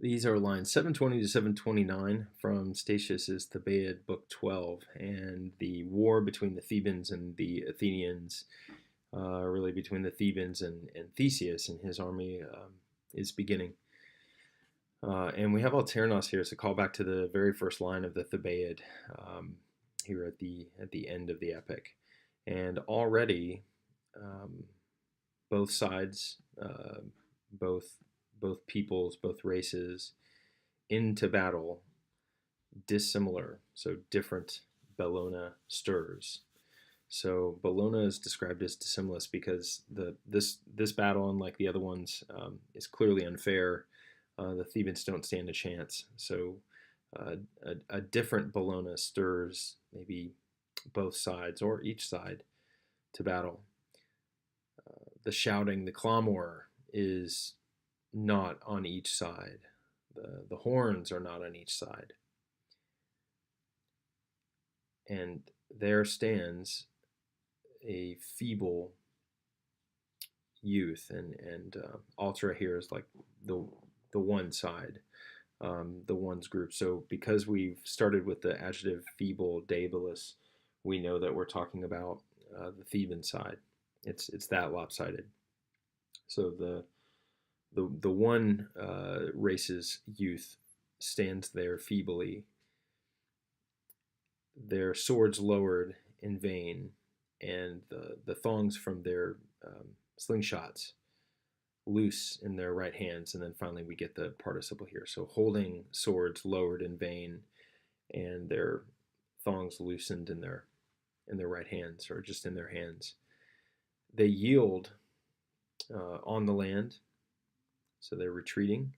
These are lines 720 to 729 from Statius's Thebaid Book 12, and the war between the Thebans and the Athenians, really between the Thebans and Theseus and his army, is beginning. And we have Alternos here, so call back to the very first line of the Thebaid here at the end of the epic, and already um, both sides, both peoples, both races, into battle, dissimilar, so different Bellona stirs. So Bellona is described as dissimilus because this battle, unlike the other ones, is clearly unfair. The Thebans don't stand a chance. So a different Bellona stirs maybe both sides or each side to battle. The shouting, the clamor is not on each side. The horns are not on each side. And there stands a feeble youth, and Altra here is like the one side, the ones group. So because we've started with the adjective feeble, debilis, we know that we're talking about the Theban side. It's that lopsided. So the one race's youth stands there feebly, their swords lowered in vain, and the thongs from their slingshots loose in their right hands. And then finally we get the participle here. So holding swords lowered in vain, and their thongs loosened in their right hands, or just in their hands. They yield on the land, so they're retreating,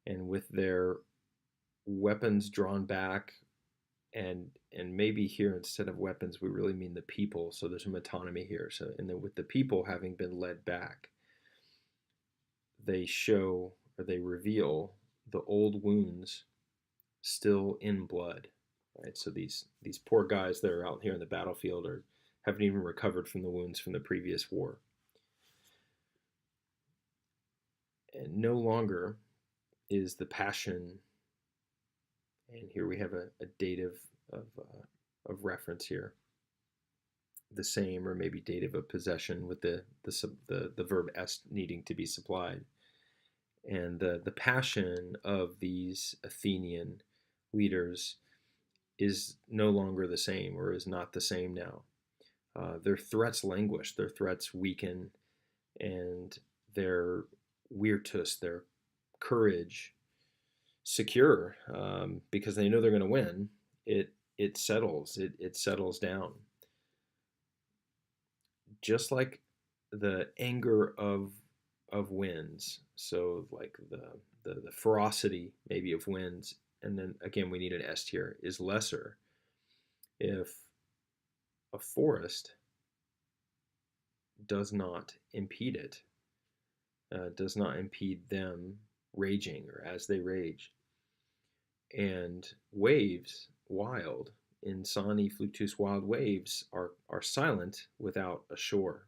and with their weapons drawn back, and maybe here instead of weapons we really mean the people. So there's some autonomy here. So and then with the people having been led back, they show, or they reveal, the old wounds still in blood. Right. So these poor guys that are out here in the battlefield haven't even recovered from the wounds from the previous war. And no longer is the passion, and here we have a dative of reference here, the same, or maybe dative of possession, with the verb est needing to be supplied. And the passion of these Athenian leaders is no longer the same, or is not the same now. Their threats languish, their threats weaken, and their virtus, their courage, secure, because they know they're going to win. It settles. It settles down. Just like the anger of winds. So like the ferocity maybe of winds, and then again we need an est here, is lesser if a forest does not impede it, does not impede them raging, or as they rage. And waves, wild, insani fluctus, wild waves are silent without a shore.